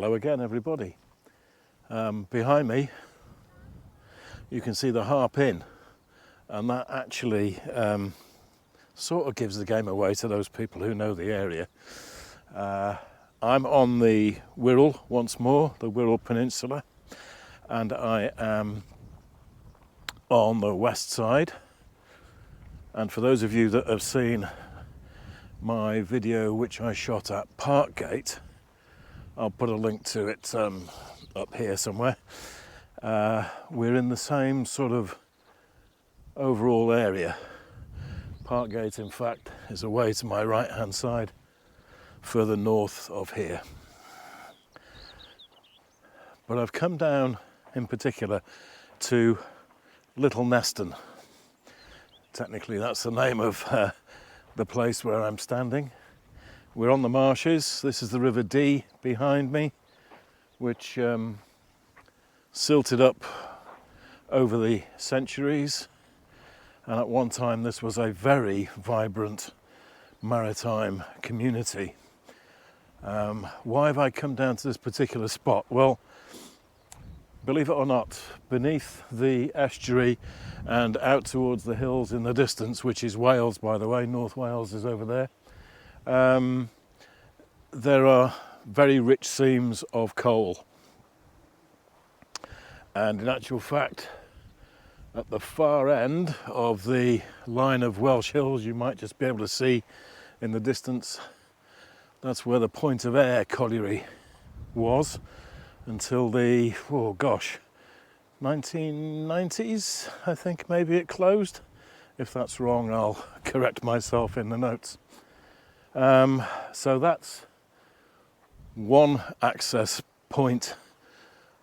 Hello again, everybody. Behind me you can see the Harp Inn, and that actually sort of gives the game away to those people who know the area. I'm on the Wirral once more, the Wirral Peninsula, and I am on the west side. And for those of you that have seen my video which I shot at Parkgate, I'll put a link to it up here somewhere. We're in the same sort of overall area. Parkgate, in fact, is away to my right hand side, further north of here. But I've come down in particular to Little Neston. Technically that's the name of the place where I'm standing. We're on the marshes. This is the River Dee behind me, which silted up over the centuries, and at one time this was a very vibrant maritime community. Why have I come down to this particular spot? Well, believe it or not, beneath the estuary and out towards the hills in the distance, which is Wales, by the way, North Wales is over there, there are very rich seams of coal. And in actual fact, at the far end of the line of Welsh hills, you might just be able to see in the distance, that's where the Point of Ayr colliery was until the, 1990s, I think maybe it closed. If that's wrong, I'll correct myself in the notes. So that's one access point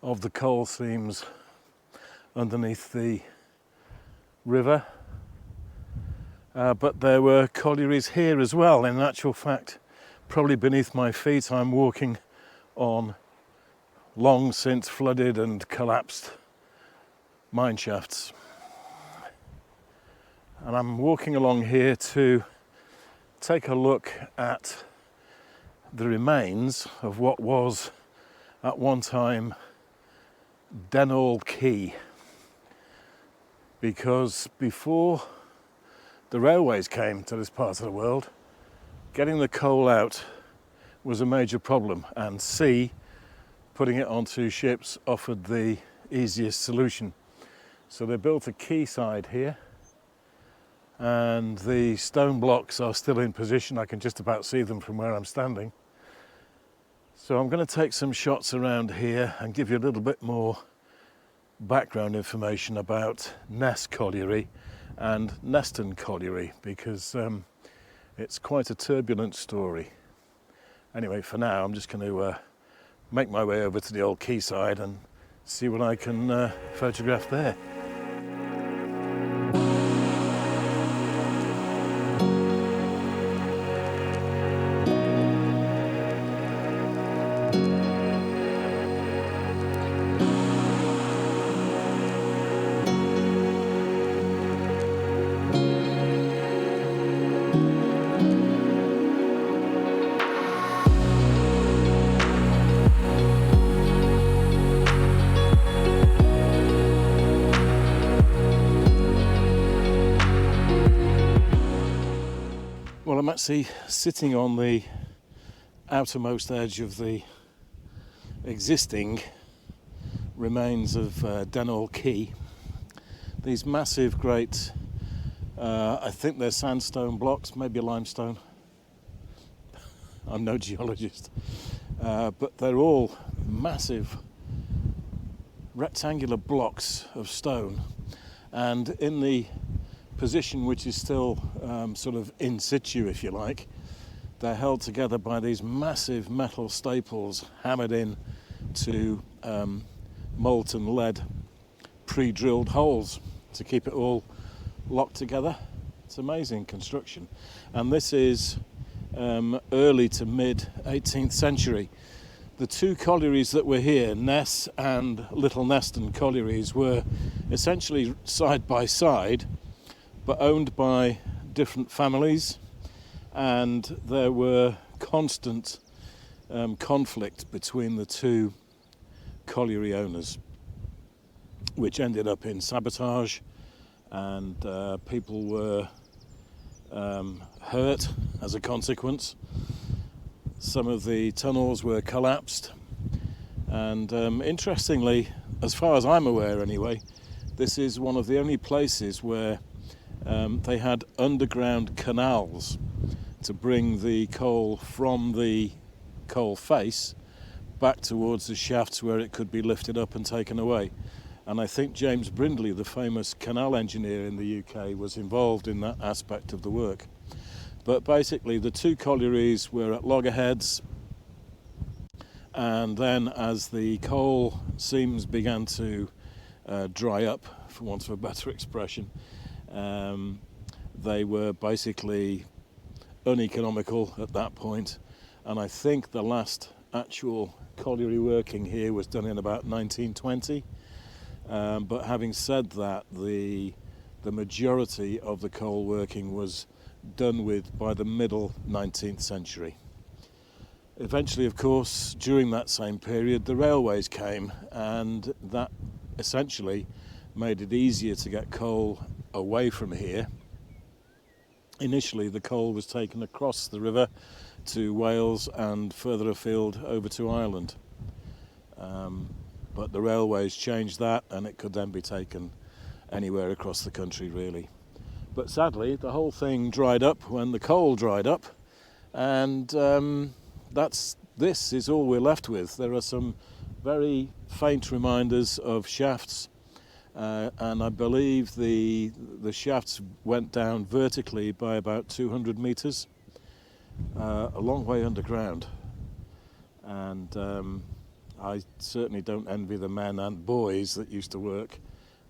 of the coal seams underneath the river. But there were collieries here as well. In actual fact, probably beneath my feet, I'm walking on long since flooded and collapsed mine shafts. And I'm walking along here to take a look at the remains of what was at one time Denall Quay, because before the railways came to this part of the world, getting the coal out was a major problem, and sea, putting it onto ships, offered the easiest solution. So they built a quayside here, and the stone blocks are still in position. I can just about see them from where I'm standing. So I'm going to take some shots around here and give you a little bit more background information about Ness Colliery and Neston Colliery, because it's quite a turbulent story. Anyway, for now I'm just going to make my way over to the old quayside and see what I can photograph there. Well, I'm actually sitting on the outermost edge of the existing remains of Denall Quay. These massive, great, I think they're sandstone blocks, maybe limestone. I'm no geologist, but they're all massive rectangular blocks of stone, and in the position which is still sort of in situ, if you like, they're held together by these massive metal staples hammered in to molten lead pre-drilled holes to keep it all locked together. It's amazing construction, and this is early to mid 18th century. The two collieries that were here, Ness and Little Neston collieries, were essentially side by side, but owned by different families, and there were constant conflict between the two colliery owners, which ended up in sabotage, and people were hurt as a consequence. Some of the tunnels were collapsed, and interestingly, as far as I'm aware anyway, this is one of the only places where they had underground canals to bring the coal from the coal face back towards the shafts where it could be lifted up and taken away. And I think James Brindley, the famous canal engineer in the UK, was involved in that aspect of the work. But basically the two collieries were at loggerheads, and then as the coal seams began to dry up, for want of a better expression, they were basically uneconomical at that point. And I think the last actual colliery working here was done in about 1920. But having said that, the majority of the coal working was done with by the middle 19th century. Eventually, of course, during that same period, the railways came, and that essentially made it easier to get coal away from here. Initially, the coal was taken across the river to Wales and further afield over to Ireland. But the railways changed that, and it could then be taken anywhere across the country, really. But sadly, the whole thing dried up when the coal dried up, and this is all we're left with. There are some very faint reminders of shafts, and I believe the shafts went down vertically by about 200 metres, a long way underground. And I certainly don't envy the men and boys that used to work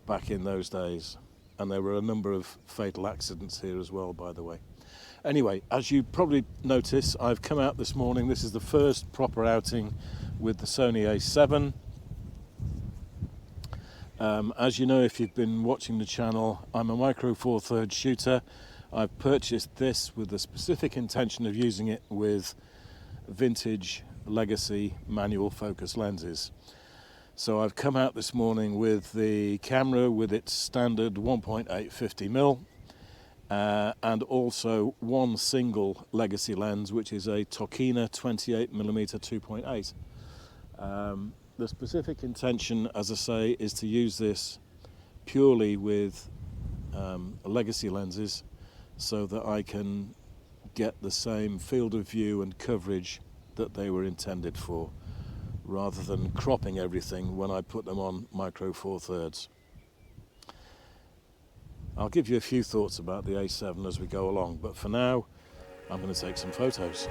back in those days. And there were a number of fatal accidents here as well, by the way. Anyway, as you probably notice, I've come out this morning. This is the first proper outing with the Sony A7. As you know, if you've been watching the channel, I'm a Micro Four Thirds shooter. I've purchased this with the specific intention of using it with vintage legacy manual focus lenses. So I've come out this morning with the camera with its standard 1.8 50mm and also one single legacy lens, which is a Tokina 28mm 2.8. The specific intention, as I say, is to use this purely with legacy lenses so that I can get the same field of view and coverage that they were intended for, rather than cropping everything when I put them on Micro Four Thirds. I'll give you a few thoughts about the A7 as we go along, but for now I'm going to take some photos.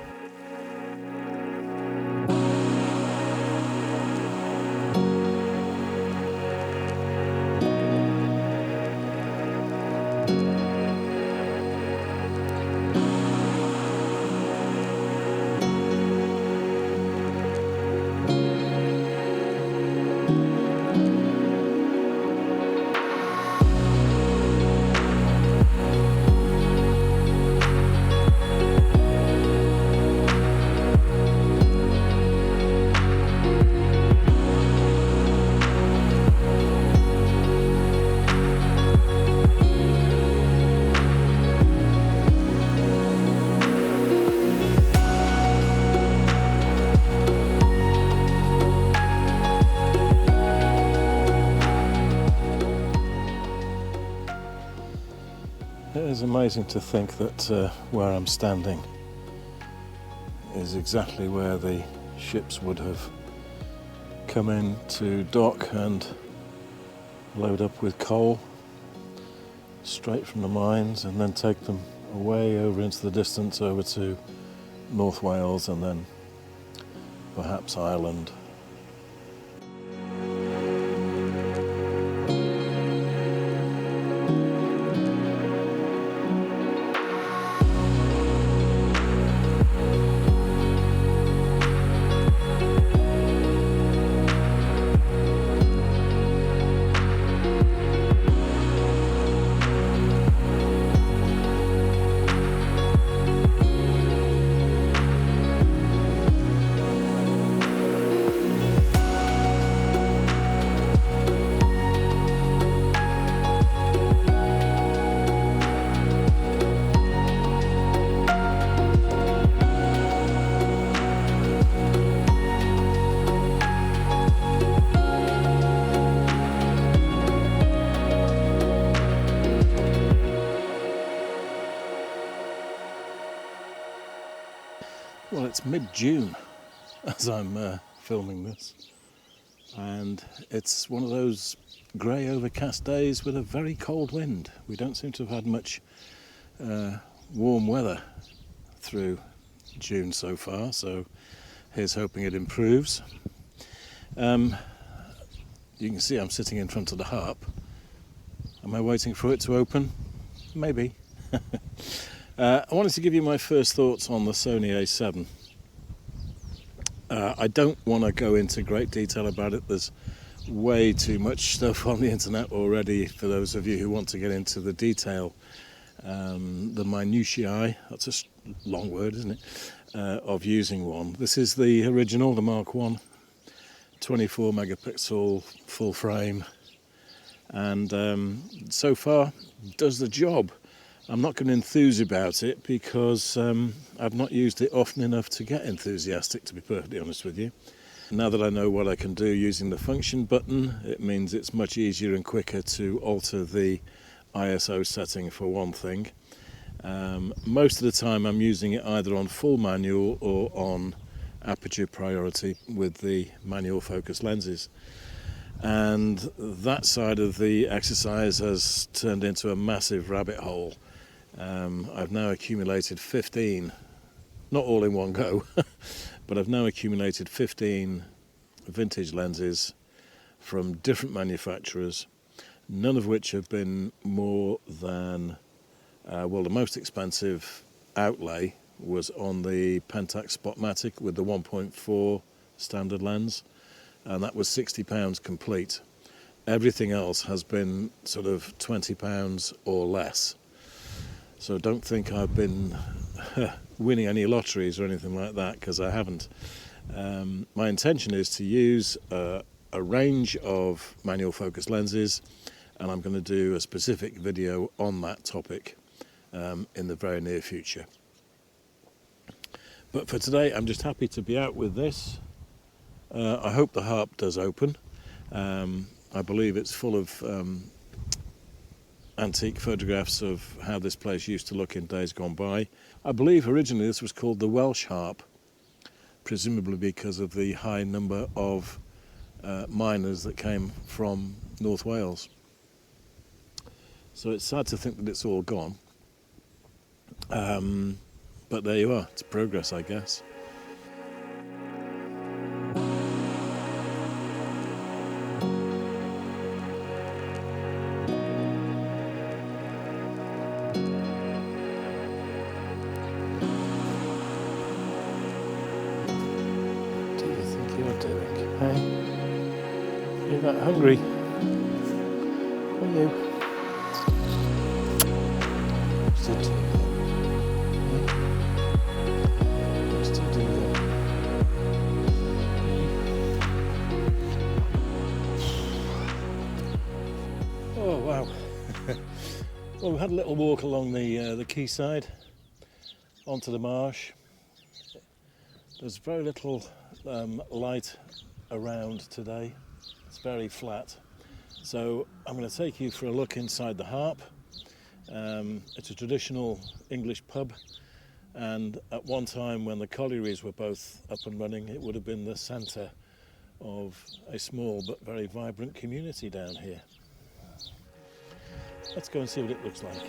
It is amazing to think that where I'm standing is exactly where the ships would have come in to dock and load up with coal straight from the mines and then take them away over into the distance over to North Wales and then perhaps Ireland. Well, it's mid-June as I'm filming this, and it's one of those grey overcast days with a very cold wind. We don't seem to have had much warm weather through June so far, so here's hoping it improves. You can see I'm sitting in front of the harp. Am I waiting for it to open? Maybe. I wanted to give you my first thoughts on the Sony A7. I don't want to go into great detail about it. There's way too much stuff on the internet already for those of you who want to get into the detail, the minutiae, that's a long word, isn't it, of using one. This is the original, the Mk.1, 24 megapixel full frame, and so far does the job. I'm not going to enthuse about it because I've not used it often enough to get enthusiastic, to be perfectly honest with you. Now that I know what I can do using the function button, it means it's much easier and quicker to alter the ISO setting for one thing. Most of the time I'm using it either on full manual or on aperture priority with the manual focus lenses. And that side of the exercise has turned into a massive rabbit hole. I've now accumulated 15, not all in one go, but I've now accumulated 15 vintage lenses from different manufacturers, none of which have been more than, well, the most expensive outlay was on the Pentax Spotmatic with the 1.4 standard lens, and that was £60 complete. Everything else has been sort of £20 or less. So don't think I've been winning any lotteries or anything like that, because I haven't. My intention is to use a range of manual focus lenses, and I'm going to do a specific video on that topic in the very near future. But for today, I'm just happy to be out with this. I hope the harp does open. I believe it's full of antique photographs of how this place used to look in days gone by. I believe originally this was called the Welsh harp, presumably because of the high number of miners that came from North Wales. So it's sad to think that it's all gone. But there you are, it's progress, I guess. You're that hungry, are you? Still do that. Oh wow! Well, we've had a little walk along the quayside onto the marsh. There's very little light around today. It's very flat. So I'm going to take you for a look inside the harp. It's a traditional English pub, and at one time when the collieries were both up and running, it would have been the centre of a small but very vibrant community down here. Let's go and see what it looks like.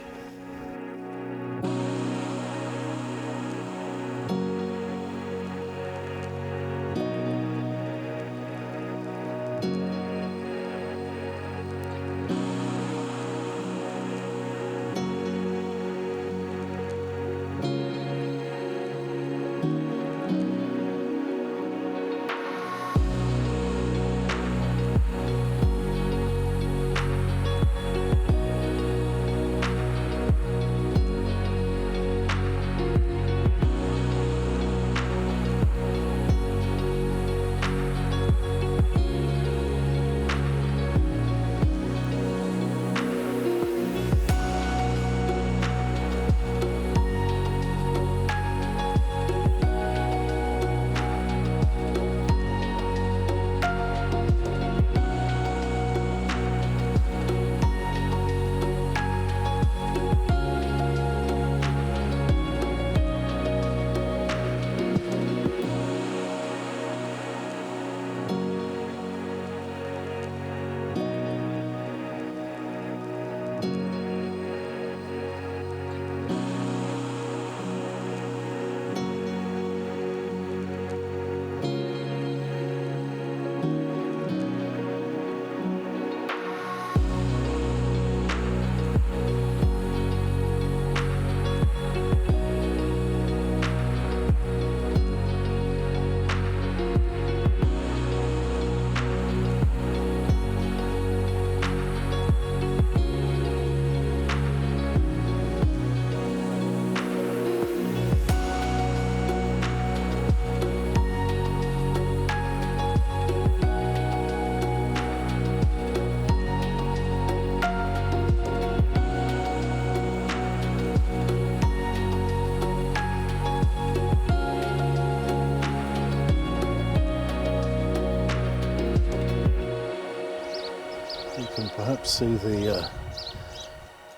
perhaps see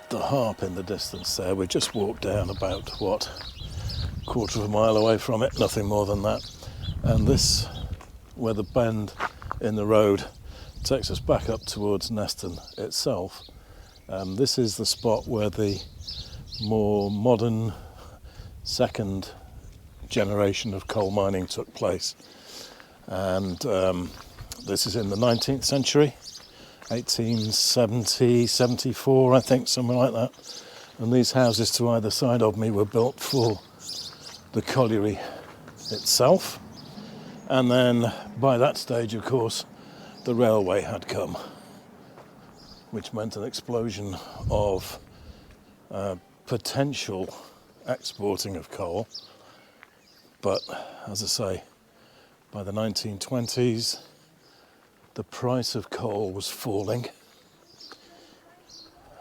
the harp in the distance there. We just walked down about, what, quarter of a mile away from it, nothing more than that. And this, where the bend in the road takes us back up towards Neston itself, this is the spot where the more modern second generation of coal mining took place. And this is in the 19th century, 1870, 74, I think, something like that. And these houses to either side of me were built for the colliery itself. And then by that stage, of course, the railway had come, which meant an explosion of potential exporting of coal. But as I say, by the 1920s, the price of coal was falling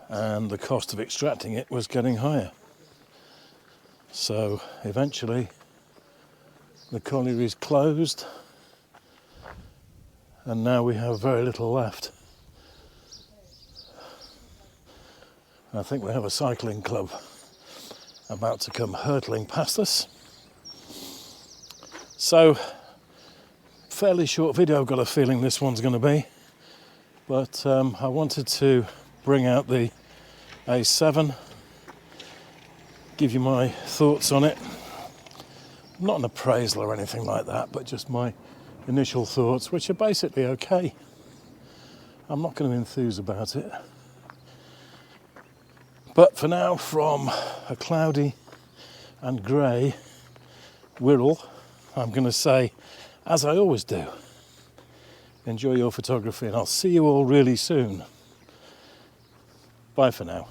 and the cost of extracting it was getting higher. So eventually the collieries closed and now we have very little left. I think we have a cycling club about to come hurtling past us. So, fairly short video, I've got a feeling this one's going to be, but I wanted to bring out the A7, give you my thoughts on it. Not an appraisal or anything like that, but just my initial thoughts, which are basically okay. I'm not going to enthuse about it. But for now, from a cloudy and grey Wirral, I'm going to say, as I always do, enjoy your photography and I'll see you all really soon. Bye for now.